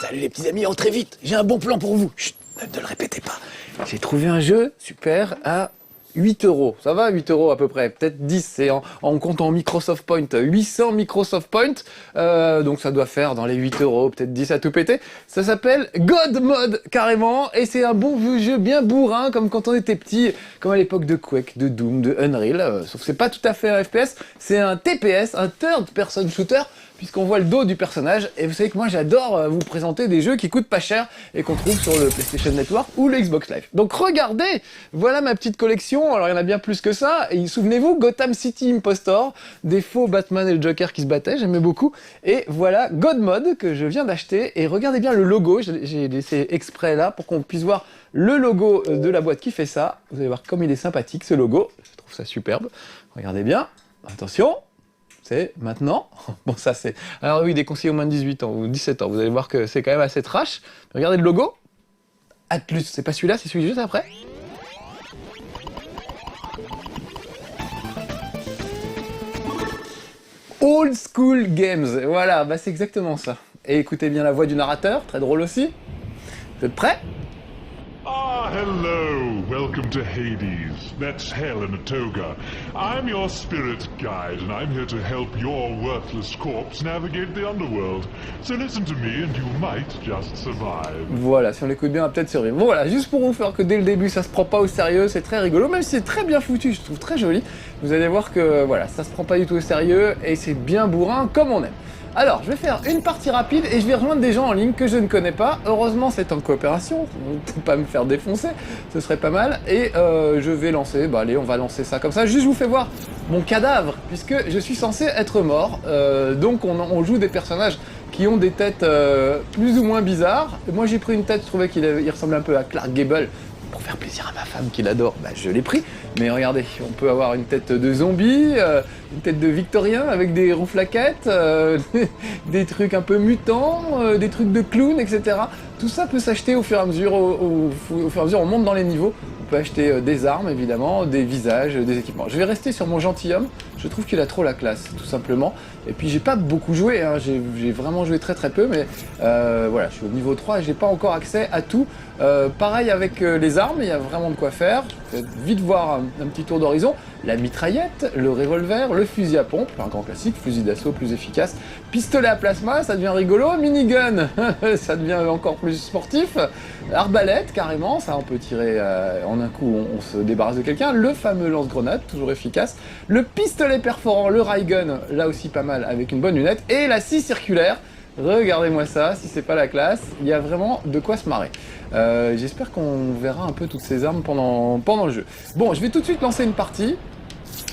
Salut les petits amis, entrez vite, j'ai un bon plan pour vous. Chut, ne le répétez pas. J'ai trouvé un jeu super à 8 euros. Ça va, 8 euros à peu près, peut-être 10, c'est en comptant Microsoft Point, 800 Microsoft Point, donc ça doit faire dans les 8 euros, peut-être 10 à tout péter. Ça s'appelle God Mode, carrément, et c'est un bon vieux jeu bien bourrin, comme quand on était petit, comme à l'époque de Quake, de Doom, de Unreal, sauf que c'est pas tout à fait un FPS, c'est un TPS, un Third Person Shooter, puisqu'on voit le dos du personnage, et vous savez que moi j'adore vous présenter des jeux qui coûtent pas cher, et qu'on trouve sur le PlayStation Network ou le Xbox Live. Donc regardez, voilà ma petite collection, alors il y en a bien plus que ça, et souvenez-vous, Gotham City Impostor, des faux Batman et le Joker qui se battaient, j'aimais beaucoup, et voilà God Mode que je viens d'acheter, et regardez bien le logo, j'ai laissé exprès là pour qu'on puisse voir le logo de la boîte qui fait ça, vous allez voir comme il est sympathique ce logo, je trouve ça superbe, regardez bien, attention, c'est maintenant. Bon, ça c'est... Alors oui, déconseillé au moins de 18 ans ou 17 ans. Vous allez voir que c'est quand même assez trash. Regardez le logo. Atlus, c'est pas celui-là, c'est celui juste après. Old School Games. Voilà, bah c'est exactement ça. Et écoutez bien la voix du narrateur, très drôle aussi. Vous êtes prêts ? Ah, hello! Welcome to Hades. That's hell in a toga. I'm your spirit guide, and I'm here to help your worthless corpse navigate the underworld. So listen to me, and you might just survive. Voilà, si on l'écoute bien, on va peut-être survivre. Bon voilà, juste pour vous faire que dès le début, ça se prend pas au sérieux, c'est très rigolo, même si c'est très bien foutu, je trouve très joli. Vous allez voir que, voilà, ça se prend pas du tout au sérieux, et c'est bien bourrin comme on aime. Alors, je vais faire une partie rapide et je vais rejoindre des gens en ligne que je ne connais pas. Heureusement, c'est en coopération, ne pas me faire défoncer, ce serait pas mal. Et je vais lancer, bah allez, on va lancer ça comme ça. Juste, je vous fais voir mon cadavre, puisque je suis censé être mort. Donc, on joue des personnages qui ont des têtes plus ou moins bizarres. Moi, j'ai pris une tête, je trouvais qu'il ressemblait un peu à Clark Gable. Pour faire plaisir à ma femme qui l'adore, bah, je l'ai pris. Mais regardez, on peut avoir une tête de zombie, une tête de victorien avec des rouflaquettes, des trucs un peu mutants, des trucs de clown, etc. Tout ça peut s'acheter au fur et à mesure, au fur et à mesure on monte dans les niveaux. On peut acheter des armes évidemment, des visages, des équipements. Je vais rester sur mon gentilhomme, je trouve qu'il a trop la classe, tout simplement. Et puis j'ai pas beaucoup joué, hein. J'ai vraiment joué très très peu, mais voilà, je suis au niveau 3 et j'ai pas encore accès à tout. Pareil avec les armes, il y a vraiment de quoi faire. Je vais vite voir un petit tour d'horizon. La mitraillette, le revolver, le fusil à pompe, un grand classique, fusil d'assaut plus efficace. Pistolet à plasma, ça devient rigolo. Minigun, ça devient encore plus sportif. Arbalète, carrément, ça on peut tirer en un coup, on se débarrasse de quelqu'un. Le fameux lance-grenade, toujours efficace. Le pistolet perforant, le Raygun, là aussi pas mal avec une bonne lunette. Et la scie circulaire. Regardez-moi ça, si c'est pas la classe, il y a vraiment de quoi se marrer. J'espère qu'on verra un peu toutes ces armes pendant le jeu. Bon, je vais tout de suite lancer une partie,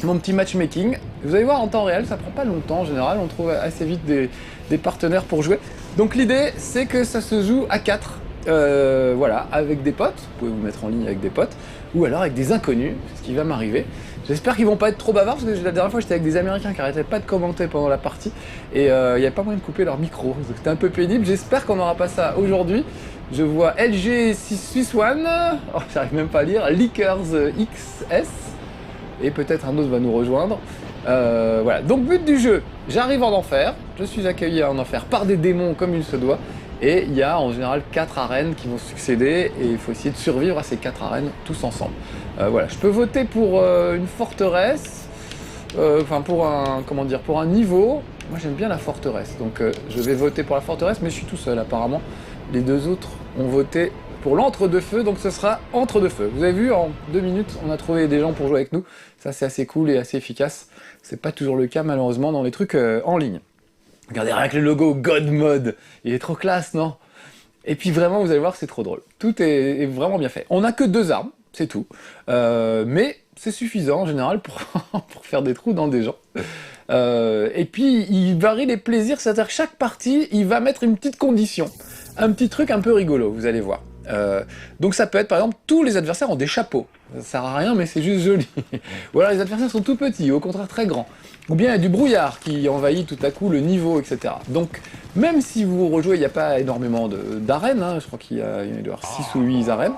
mon petit matchmaking. Vous allez voir en temps réel, ça prend pas longtemps en général, on trouve assez vite des partenaires pour jouer. Donc l'idée, c'est que ça se joue à 4, voilà, avec des potes, vous pouvez vous mettre en ligne avec des potes, ou alors avec des inconnus, c'est ce qui va m'arriver. J'espère qu'ils vont pas être trop bavards, parce que la dernière fois j'étais avec des Américains qui arrêtaient pas de commenter pendant la partie, et il n'y avait pas moyen de couper leur micro, donc c'était un peu pénible. J'espère qu'on n'aura pas ça aujourd'hui. Je vois LG Swiss One, oh, j'arrive même pas à lire, Lickers XS, et peut-être un autre va nous rejoindre. Voilà, donc but du jeu, j'arrive en enfer, je suis accueilli en enfer par des démons comme il se doit, et il y a en général 4 arènes qui vont succéder, et il faut essayer de survivre à ces 4 arènes tous ensemble. Voilà, je peux voter pour une forteresse, enfin pour un niveau. Moi j'aime bien la forteresse, donc je vais voter pour la forteresse, mais je suis tout seul apparemment. Les deux autres ont voté pour l'entre-deux-feux, donc ce sera entre-deux-feux. Vous avez vu, en 2 minutes, on a trouvé des gens pour jouer avec nous. Ça c'est assez cool et assez efficace. C'est pas toujours le cas malheureusement dans les trucs en ligne. Regardez rien que le logo God Mode, il est trop classe, non? Et puis vraiment, vous allez voir, c'est trop drôle. Tout est vraiment bien fait. On n'a que 2 armes, c'est tout. Mais c'est suffisant en général pour faire des trous dans des gens. Et puis, il varie les plaisirs, c'est-à-dire que chaque partie, il va mettre une petite condition. Un petit truc un peu rigolo, vous allez voir. Donc ça peut être, par exemple, tous les adversaires ont des chapeaux. Ça sert à rien, mais c'est juste joli. Ou alors les adversaires sont tout petits, au contraire très grands. Ou bien il y a du brouillard qui envahit tout à coup le niveau, etc. Donc, même si vous rejouez, il n'y a pas énormément d'arènes, hein, je crois qu'il y doit y avoir 6 ou 8 arènes.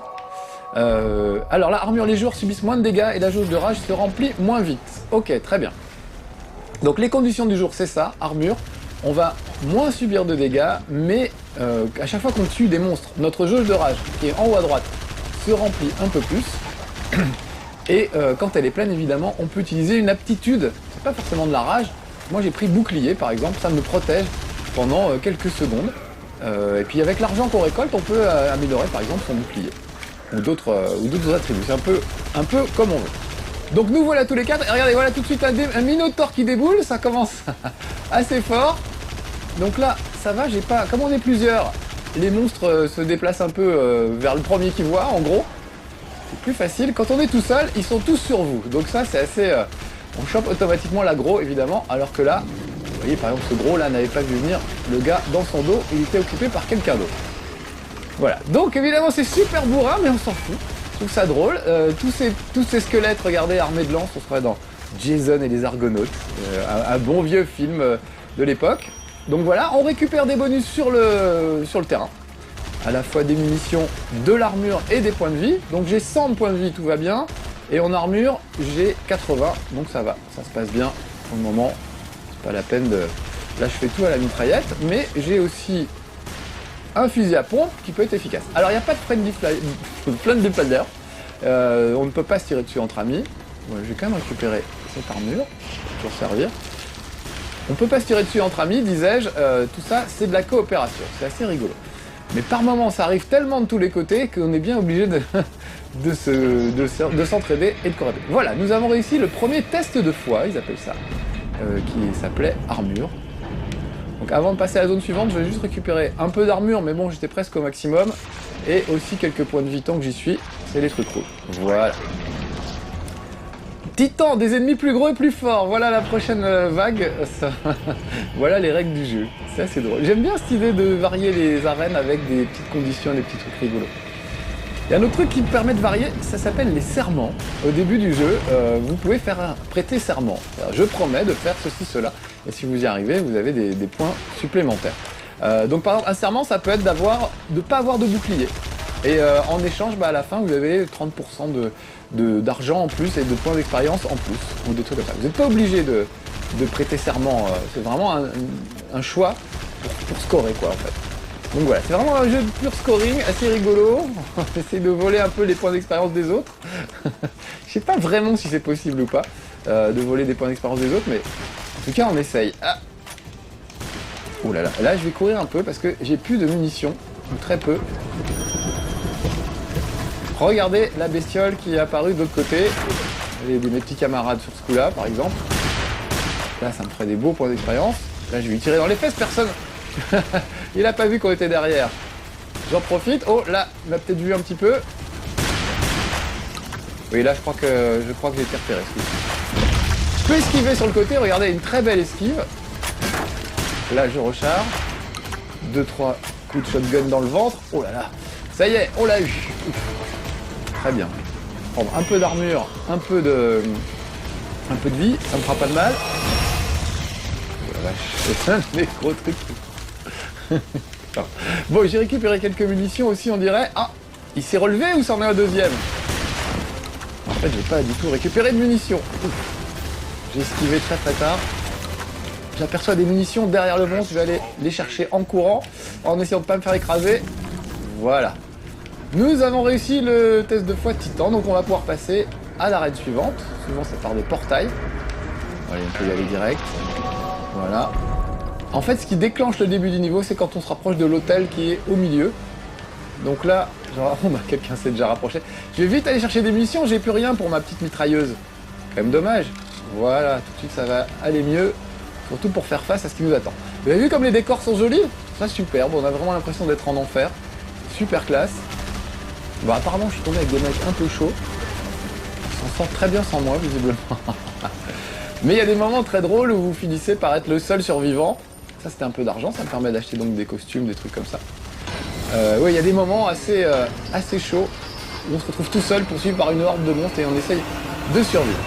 Alors là, armure, les joueurs subissent moins de dégâts et la jauge de rage se remplit moins vite. Ok, très bien. Donc les conditions du jour, c'est ça, armure. On va moins subir de dégâts, mais à chaque fois qu'on tue des monstres, notre jauge de rage, qui est en haut à droite, se remplit un peu plus. Et quand elle est pleine, évidemment, on peut utiliser une aptitude. C'est pas forcément de la rage. Moi, j'ai pris bouclier, par exemple. Ça me protège pendant quelques secondes. Et puis, avec l'argent qu'on récolte, on peut améliorer, par exemple, son bouclier. Ou d'autres attributs. C'est un peu comme on veut. Donc, nous voilà tous les quatre. Et regardez, voilà tout de suite un minotaure qui déboule. Ça commence assez fort. Donc là, ça va, j'ai pas... Comme on est plusieurs, les monstres se déplacent un peu vers le premier qui voit, en gros. C'est plus facile. Quand on est tout seul, ils sont tous sur vous. Donc ça, c'est assez... on chope automatiquement l'aggro, évidemment. Alors que là, vous voyez, par exemple, ce gros-là n'avait pas vu venir. Le gars, dans son dos, il était occupé par quelqu'un d'autre. Voilà. Donc, évidemment, c'est super bourrin, mais on s'en fout. Je trouve ça drôle. Tous ces squelettes, regardez, armés de lances, on serait dans Jason et les Argonautes. Un bon vieux film de l'époque. Donc voilà, on récupère des bonus sur le terrain. À la fois des munitions, de l'armure et des points de vie. Donc j'ai 100 de points de vie, tout va bien. Et en armure, j'ai 80, donc ça va, ça se passe bien. Pour le moment, c'est pas la peine de... Là, je fais tout à la mitraillette, mais j'ai aussi un fusil à pompe qui peut être efficace. Alors, il n'y a pas de friendly fire. On ne peut pas se tirer dessus entre amis. Ouais, je vais quand même récupérer cette armure pour servir. On peut pas se tirer dessus entre amis, disais-je. Tout ça, c'est de la coopération. C'est assez rigolo. Mais par moments, ça arrive tellement de tous les côtés qu'on est bien obligé de s'entraider et de coopérer. Voilà, nous avons réussi le premier test de foi, ils appellent ça, qui s'appelait armure. Donc avant de passer à la zone suivante, je vais juste récupérer un peu d'armure, mais bon, j'étais presque au maximum. Et aussi quelques points de vie tant que j'y suis, c'est les trucs rouges. Voilà. Titan, des ennemis plus gros et plus forts. Voilà la prochaine vague. Voilà les règles du jeu. C'est assez drôle. J'aime bien cette idée de varier les arènes avec des petites conditions, des petits trucs rigolos. Il y a un autre truc qui me permet de varier, ça s'appelle les serments. Au début du jeu, vous pouvez prêter serment. Alors, je promets de faire ceci, cela. Et si vous y arrivez, vous avez des points supplémentaires. Donc par exemple, un serment, ça peut être de ne pas avoir de bouclier. Et en échange, à la fin, vous avez 30% d'argent en plus et de points d'expérience en plus, ou des trucs comme ça. Vous n'êtes pas obligé de prêter serment, c'est vraiment un choix pour scorer, quoi, en fait. Donc voilà, c'est vraiment un jeu de pur scoring, assez rigolo. On essaie de voler un peu les points d'expérience des autres. Je sais pas vraiment si c'est possible ou pas, de voler des points d'expérience des autres, mais en tout cas, on essaye. Ah. Oh là là, là, je vais courir un peu parce que j'ai plus de munitions, ou très peu. Regardez la bestiole qui est apparue de l'autre côté. J'ai mes petits camarades sur ce coup-là, par exemple. Là, ça me ferait des beaux points d'expérience. Là, je vais lui tirer dans les fesses, personne. Il a pas vu qu'on était derrière. J'en profite. Oh, là, il m'a peut-être vu un petit peu. Oui, là, je crois que j'ai été repéré. Je peux esquiver sur le côté. Regardez, une très belle esquive. Là, je recharge. 2-3 coups de shotgun dans le ventre. Oh là là. Ça y est, on l'a eu. Très bien. Prendre un peu d'armure, un peu de vie, ça me fera pas de mal. Oh la vache, c'est un des gros trucs. Bon, j'ai récupéré quelques munitions aussi, on dirait. Ah, il s'est relevé ou c'en est un deuxième? En fait, j'ai pas du tout récupéré de munitions. J'ai esquivé très très tard. J'aperçois des munitions derrière le monstre, je vais aller les chercher en courant, en essayant de pas me faire écraser. Voilà. Nous avons réussi le test de foi de Titan, donc on va pouvoir passer à l'arène suivante. Souvent ça part des portails. Allez, on peut y aller direct. Voilà. En fait, ce qui déclenche le début du niveau, c'est quand on se rapproche de l'hôtel qui est au milieu. Donc là, genre, quelqu'un s'est déjà rapproché. Je vais vite aller chercher des munitions, j'ai plus rien pour ma petite mitrailleuse. Quand même dommage. Voilà, tout de suite ça va aller mieux. Surtout pour faire face à ce qui nous attend. Vous avez vu comme les décors sont jolis? Ça, superbe, on a vraiment l'impression d'être en enfer. Super classe. Bon, apparemment, je suis tombé avec des mecs un peu chauds. Ils s'en sortent très bien sans moi, visiblement. Mais il y a des moments très drôles où vous finissez par être le seul survivant. Ça, c'était un peu d'argent, ça me permet d'acheter donc des costumes, des trucs comme ça. Oui, il y a des moments assez chauds où on se retrouve tout seul poursuivi par une horde de monstres et on essaye de survivre.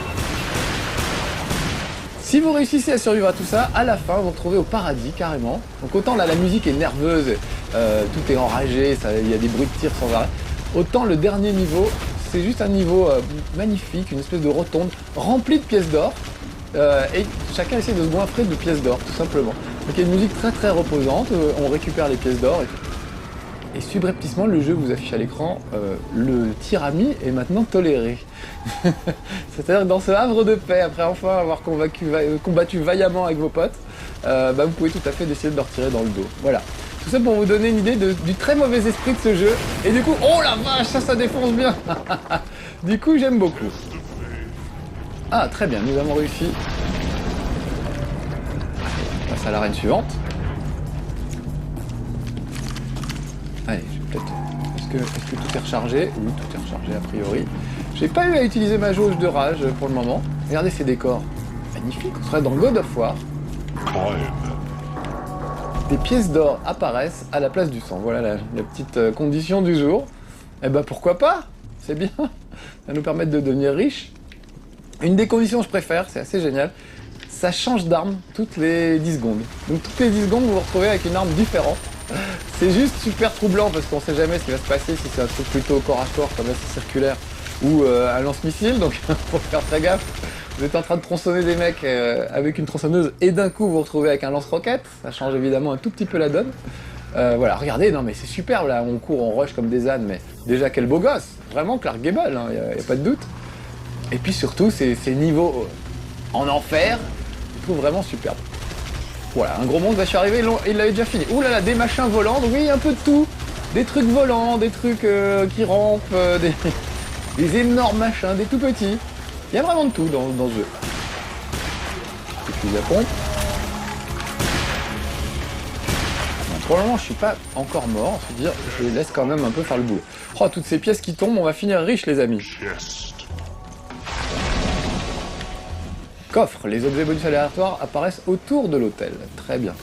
Si vous réussissez à survivre à tout ça, à la fin, vous vous retrouvez au paradis, carrément. Donc autant là, la musique est nerveuse, tout est enragé, il y a des bruits de tir sans arrêt. Autant le dernier niveau, c'est juste un niveau magnifique, une espèce de rotonde remplie de pièces d'or. Et chacun essaie de se goinfrer de pièces d'or, tout simplement. Donc il y a une musique très très reposante, on récupère les pièces d'or et tout. Et subrepticement, le jeu vous affiche à l'écran, le tir ami est maintenant toléré. C'est-à-dire que dans ce havre de paix, après enfin avoir combattu vaillamment avec vos potes, vous pouvez tout à fait décider de leur tirer dans le dos. Voilà. Tout ça pour vous donner une idée du très mauvais esprit de ce jeu. Et du coup, oh la vache, ça défonce bien. Du coup, j'aime beaucoup. Ah, très bien, nous avons réussi. On passe à l'arène suivante. Allez, je vais peut-être... Est-ce que tout est rechargé? Oui, tout est rechargé a priori. J'ai pas eu à utiliser ma jauge de rage pour le moment. Regardez ces décors. Magnifique, on serait dans God of War. Des pièces d'or apparaissent à la place du sang. Voilà la petite condition du jour. Eh ben pourquoi pas? C'est bien. Ça va nous permettre de devenir riches. Une des conditions que je préfère, c'est assez génial. Ça change d'arme toutes les 10 secondes. Donc toutes les 10 secondes, vous vous retrouvez avec une arme différente. C'est juste super troublant parce qu'on sait jamais ce qui va se passer si c'est un truc plutôt corps à corps comme assez circulaire ou un lance-missile, donc faut faire très gaffe. Vous êtes en train de tronçonner des mecs avec une tronçonneuse et d'un coup vous vous retrouvez avec un lance-roquette, ça change évidemment un tout petit peu la donne. Voilà, regardez, non mais c'est superbe là, on court, on rush comme des ânes, mais déjà quel beau gosse, vraiment Clark Gable, hein, y a pas de doute. Et puis surtout, ces niveaux en enfer, je trouve vraiment superbe. Voilà, un gros monde va arriver, il l'avait déjà fini. Ouh là là, des machins volants, oui, un peu de tout. Des trucs volants, des trucs qui rampent, des énormes machins, des tout petits. Il y a vraiment de tout dans ce jeu. Et puis la pompe. Bon, pour le moment, je suis pas encore mort, se dire, je les laisse quand même un peu faire le boulot. Oh, toutes ces pièces qui tombent, on va finir riche, les amis. Coffre, les objets bonus aléatoires apparaissent autour de l'hôtel. Très bien.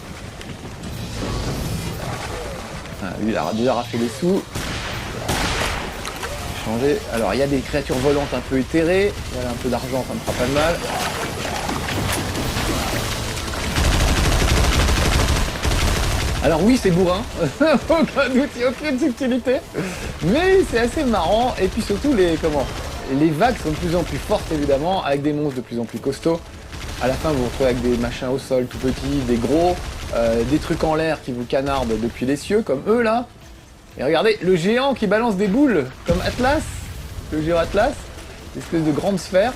Ah, lui, il a déjà raflé les sous. Changer. Alors, il y a des créatures volantes un peu éthérées. Voilà, un peu d'argent, ça me fera pas de mal. Alors oui, c'est bourrin. Aucun doute, il n'y a aucune subtilité. Mais c'est assez marrant. Et puis surtout, les vagues sont de plus en plus fortes évidemment, avec des monstres de plus en plus costauds. À la fin, vous vous retrouvez avec des machins au sol tout petits, des gros, des trucs en l'air qui vous canardent depuis les cieux, comme eux là. Et regardez, le géant qui balance des boules, comme Atlas, le géant Atlas, l'espèce de grande sphère.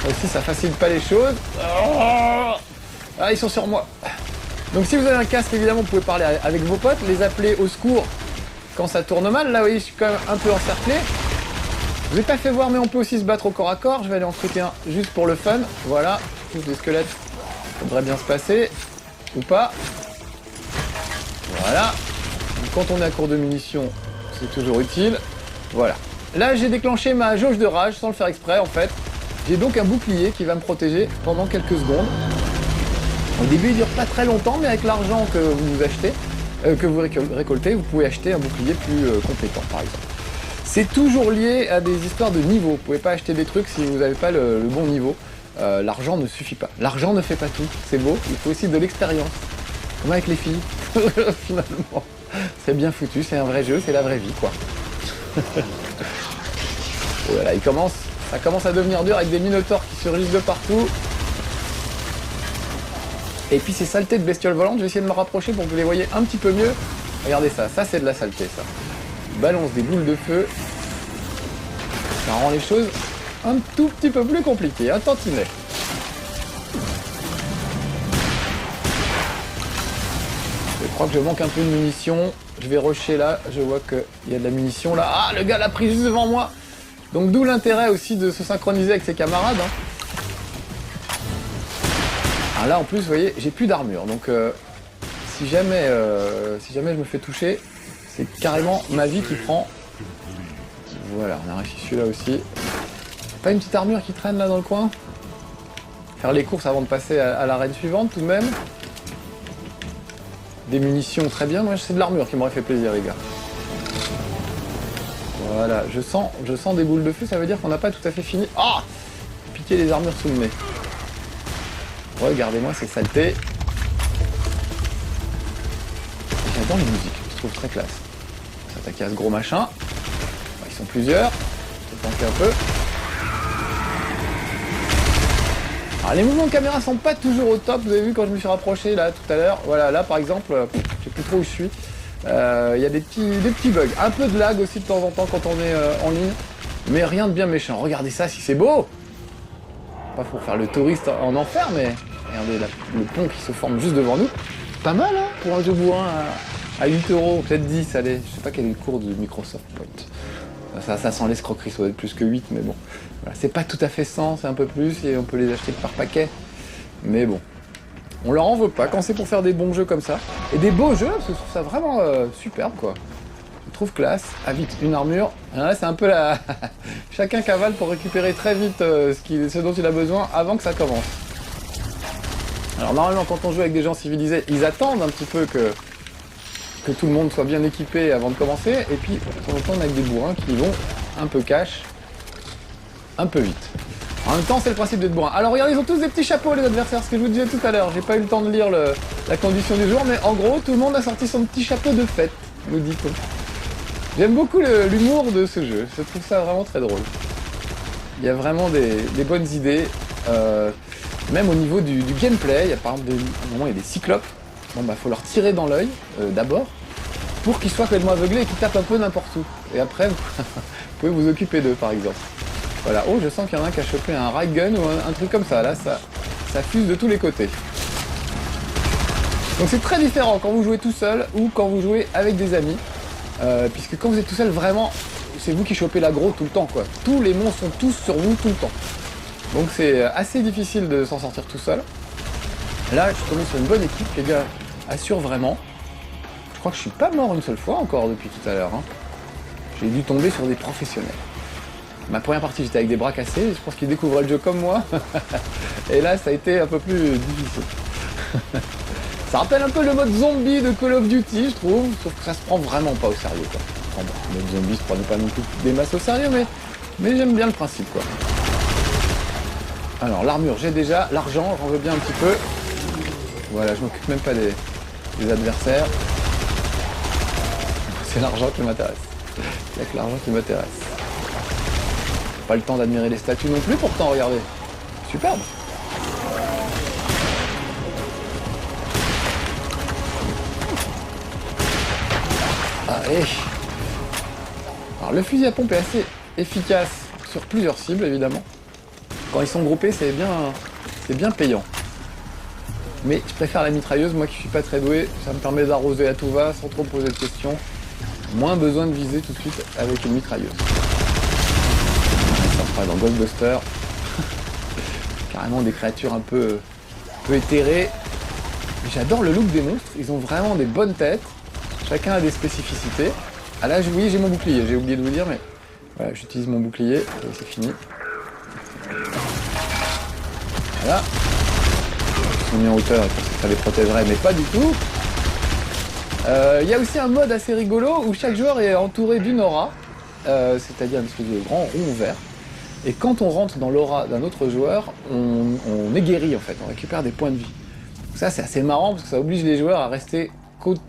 Ça aussi, ça facilite pas les choses. Ah, ils sont sur moi. Donc si vous avez un casque, évidemment, vous pouvez parler avec vos potes, les appeler au secours quand ça tourne mal. Là, vous voyez, je suis quand même un peu encerclé. Je vous ai pas fait voir, mais on peut aussi se battre au corps à corps. Je vais aller en recruter un juste pour le fun. Voilà, tous les squelettes, ça devrait bien se passer. Ou pas. Voilà. Donc, quand on est à court de munitions, c'est toujours utile. Voilà. Là, j'ai déclenché ma jauge de rage sans le faire exprès, en fait. J'ai donc un bouclier qui va me protéger pendant quelques secondes. Au début, il dure pas très longtemps, mais avec l'argent que vous achetez, que vous récoltez, vous pouvez acheter un bouclier plus compétent, par exemple. C'est toujours lié à des histoires de niveau. Vous pouvez pas acheter des trucs si vous n'avez pas le bon niveau. L'argent ne suffit pas. L'argent ne fait pas tout. C'est beau. Il faut aussi de l'expérience. Comme avec les filles. Finalement. C'est bien foutu. C'est un vrai jeu. C'est la vraie vie, quoi. Voilà, ça commence à devenir dur avec des minotaures qui surgissent de partout. Et puis ces saletés de bestioles volantes, je vais essayer de me rapprocher pour que vous les voyez un petit peu mieux. Regardez ça, ça c'est de la saleté ça. Balance des boules de feu. Ça rend les choses un tout petit peu plus compliquées, un tantinet. Je crois que je manque un peu de munitions. Je vais rusher là, je vois qu'il y a de la munition là. Ah, le gars l'a pris juste devant moi. Donc d'où l'intérêt aussi de se synchroniser avec ses camarades. Hein. Alors là en plus vous voyez j'ai plus d'armure donc si jamais je me fais toucher c'est carrément ma vie qui prend. Voilà on a réussi celui-là aussi. Pas une petite armure qui traîne là dans le coin? Faire les courses avant de passer à l'arène suivante tout de même. Des munitions très bien, moi c'est de l'armure qui m'aurait fait plaisir les gars. Voilà, je sens des boules de feu, ça veut dire qu'on n'a pas tout à fait fini. Ah, piquer les armures sous le nez. Regardez-moi ces saletés. J'adore les musiques, je trouve très classe. On va s'attaquer à ce gros machin. Ils sont plusieurs. Je vais tanker un peu. Alors, les mouvements de caméra sont pas toujours au top, vous avez vu quand je me suis rapproché là tout à l'heure. Voilà, là par exemple, je sais plus trop où je suis. Il y a des petits bugs. Un peu de lag aussi de temps en temps quand on est en ligne. Mais rien de bien méchant. Regardez ça si c'est beau! Pas pour faire le touriste en enfer, mais regardez le pont qui se forme juste devant nous. Pas mal hein, pour un jeu bourrin à 8 €, peut-être 10, allez. Je sais pas quel est le cours de Microsoft Point. Ça sent l'escroquerie, ça doit être plus que 8, mais bon. Voilà, c'est pas tout à fait 100, c'est un peu plus, et on peut les acheter par paquet. Mais bon. On leur en veut pas quand c'est pour faire des bons jeux comme ça. Et des beaux jeux, parce que je trouve ça vraiment superbe, quoi. Je trouve classe. Ah vite, une armure. Là, c'est un peu la... Chacun cavale pour récupérer très vite ce dont il a besoin avant que ça commence. Alors normalement, quand on joue avec des gens civilisés, ils attendent un petit peu que tout le monde soit bien équipé avant de commencer. Et puis, on retourne avec des bourrins qui vont un peu cash, un peu vite. En même temps, c'est le principe d'être bourrin. Alors regardez, ils ont tous des petits chapeaux, les adversaires, ce que je vous disais tout à l'heure. J'ai pas eu le temps de lire la condition du jour, mais en gros, tout le monde a sorti son petit chapeau de fête, nous dit-on. J'aime beaucoup l'humour de ce jeu, je trouve ça vraiment très drôle. Il y a vraiment des bonnes idées, même au niveau du gameplay. Il y a par exemple, à un moment, il y a des cyclopes. Bon bah, faut leur tirer dans l'œil, d'abord, pour qu'ils soient complètement aveuglés et qu'ils tapent un peu n'importe où. Et après, vous pouvez vous occuper d'eux, par exemple. Voilà, oh, je sens qu'il y en a un qui a chopé un ray gun ou un truc comme ça, là, ça fuse de tous les côtés. Donc c'est très différent quand vous jouez tout seul ou quand vous jouez avec des amis, puisque quand vous êtes tout seul, vraiment, c'est vous qui chopez l'aggro tout le temps, quoi. Tous les monstres sont tous sur vous tout le temps. Donc c'est assez difficile de s'en sortir tout seul. Là, je suis tombé sur une bonne équipe, les gars assurent vraiment. Je crois que je suis pas mort une seule fois encore depuis tout à l'heure. Hein. J'ai dû tomber sur des professionnels. Ma première partie, j'étais avec des bras cassés, je pense qu'ils découvraient le jeu comme moi. Et là, ça a été un peu plus difficile. Ça rappelle un peu le mode zombie de Call of Duty, je trouve, sauf que ça se prend vraiment pas au sérieux, quoi. Enfin, bon, le mode zombie se prenait pas non plus des masses au sérieux, mais j'aime bien le principe, quoi. Alors, l'armure, j'ai déjà. L'argent, j'en veux bien un petit peu. Voilà, je m'occupe même pas des adversaires. C'est l'argent qui m'intéresse. Il n'y a que l'argent qui m'intéresse. Pas le temps d'admirer les statues non plus, pourtant, regardez. Superbe. Allez. Alors, le fusil à pompe est assez efficace sur plusieurs cibles, évidemment. Quand ils sont groupés, c'est bien payant. Mais je préfère la mitrailleuse, moi qui suis pas très doué, ça me permet d'arroser à tout va sans trop me poser de questions. Moins besoin de viser tout de suite avec une mitrailleuse. Ça fera dans Ghostbusters. Carrément des créatures un peu éthérées. J'adore le look des monstres, ils ont vraiment des bonnes têtes. Chacun a des spécificités. Ah là, oui, j'ai mon bouclier, j'ai oublié de vous dire, mais voilà, j'utilise mon bouclier, et c'est fini. Voilà. Ils sont mis en hauteur, je pense que ça les protégerait, mais pas du tout. Il y a aussi un mode assez rigolo où chaque joueur est entouré d'une aura, c'est-à-dire une espèce de grand rond vert. Et quand on rentre dans l'aura d'un autre joueur, on est guéri en fait, on récupère des points de vie. Donc ça c'est assez marrant parce que ça oblige les joueurs à rester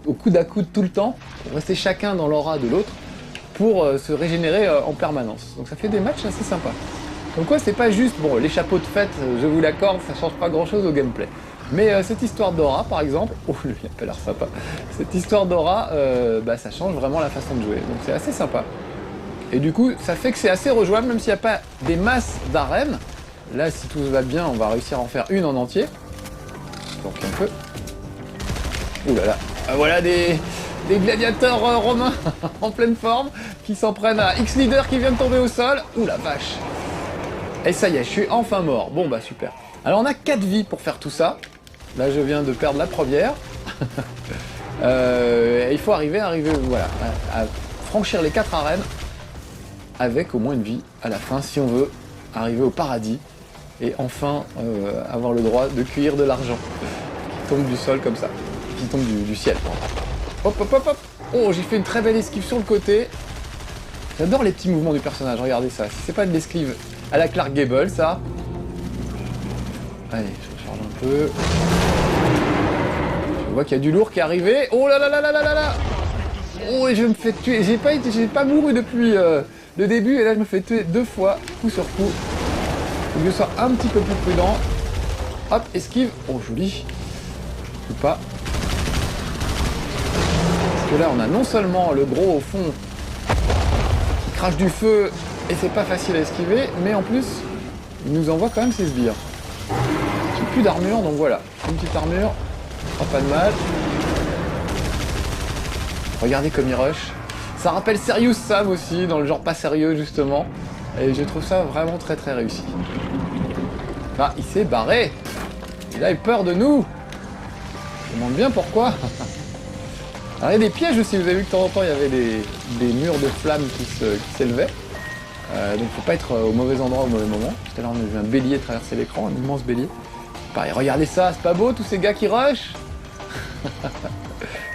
au coude à coude tout le temps, pour rester chacun dans l'aura de l'autre, pour se régénérer en permanence. Donc ça fait des matchs assez sympas. Donc quoi, c'est pas juste, bon, les chapeaux de fête, je vous l'accorde, ça change pas grand chose au gameplay. Mais cette histoire d'aura, par exemple, oh, lui, il a pas l'air sympa. Cette histoire d'aura, ça change vraiment la façon de jouer. Donc c'est assez sympa. Et du coup, ça fait que c'est assez rejouable, même s'il n'y a pas des masses d'arènes. Là, si tout va bien, on va réussir à en faire une en entier. Donc un peu. Ouh là là. Voilà des gladiateurs romains en pleine forme qui s'en prennent à X-Leader qui vient de tomber au sol. Ouh la vache. Et ça y est, je suis enfin mort. Bon bah super. Alors on a 4 vies pour faire tout ça. Là je viens de perdre la première. Il faut arriver voilà, à franchir les 4 arènes avec au moins une vie à la fin si on veut arriver au paradis et enfin avoir le droit de cueillir de l'argent qui tombe du sol comme ça, qui tombe du ciel. Hop hop hop hop. Oh, j'ai fait une très belle esquive sur le côté. J'adore les petits mouvements du personnage, regardez ça. Si c'est pas de l'esquive à la Clark Gable, ça. Allez, je recharge un peu. Je vois qu'il y a du lourd qui est arrivé. Oh là là là là là là là. Oh, et je me fais tuer. J'ai pas mouru depuis le début, et là je me fais tuer 2 fois, coup sur coup. Faut que je sois un petit peu plus prudent. Hop, esquive. Oh, joli. Ou pas. Parce que là, on a non seulement le gros au fond qui crache du feu et c'est pas facile à esquiver, mais en plus, il nous envoie quand même ses sbires. J'ai plus d'armure, donc voilà. Une petite armure. Oh, pas de mal. Regardez comme il rush. Ça rappelle Serious Sam aussi, dans le genre pas sérieux justement. Et je trouve ça vraiment très très réussi. Ah, il s'est barré. Il a eu peur de nous. Je me demande bien pourquoi. Alors il y a des pièges aussi, vous avez vu que de temps en temps il y avait des murs de flammes qui s'élevaient. Donc faut pas être au mauvais endroit au mauvais moment. Tout à l'heure on a vu un bélier traverser l'écran, un immense bélier. Pareil, regardez ça, c'est pas beau tous ces gars qui rushent.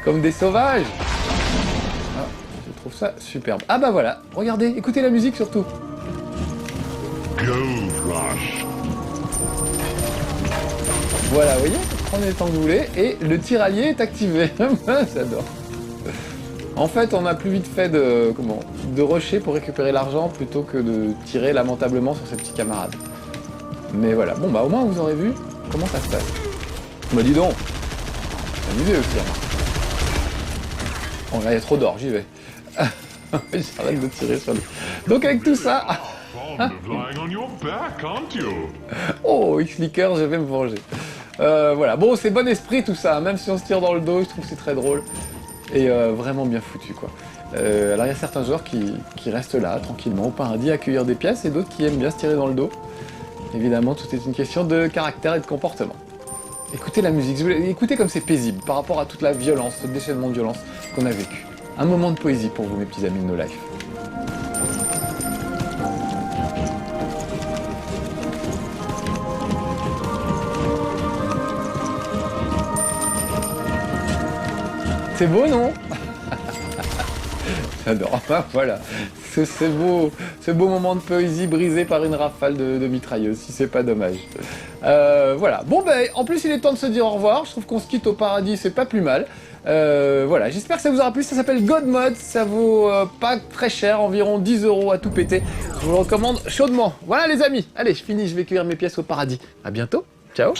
Comme des sauvages. Ah, je trouve ça superbe. Ah bah voilà, regardez, écoutez la musique surtout. Gold Rush. Voilà, vous voyez, prenez le temps que vous voulez, et le tiraillier est activé. J'adore. En fait, on a plus vite fait de rusher pour récupérer l'argent plutôt que de tirer lamentablement sur ses petits camarades. Mais voilà, bon bah au moins vous aurez vu comment ça se passe. Bah dis donc, amusé aussi. Hein. Oh là, il y a trop d'or, j'y vais. J'arrête de tirer sur lui. Donc avec tout ça... Fond of lying on your back, aren't you? Oh, X-Licker, je vais me venger. Voilà, bon, c'est bon esprit tout ça, même si on se tire dans le dos, je trouve que c'est très drôle. Et vraiment bien foutu, quoi. Alors il y a certains joueurs qui restent là, tranquillement, au paradis, à accueillir des pièces, et d'autres qui aiment bien se tirer dans le dos. Évidemment, tout est une question de caractère et de comportement. Écoutez la musique, écoutez comme c'est paisible, par rapport à toute la violence, ce déchaînement de violence qu'on a vécu. Un moment de poésie pour vous, mes petits amis de No Life. C'est beau, non? J'adore. Voilà. Ce beau moment de poésie brisé par une rafale de mitrailleuse, si c'est pas dommage. Voilà. Bon, ben, en plus, il est temps de se dire au revoir. Je trouve qu'on se quitte au paradis, c'est pas plus mal. Voilà. J'espère que ça vous aura plu. Ça s'appelle God Mode. Ça vaut pas très cher, environ 10 € à tout péter. Je vous le recommande chaudement. Voilà, les amis. Allez, je finis. Je vais cueillir mes pièces au paradis. À bientôt. Ciao.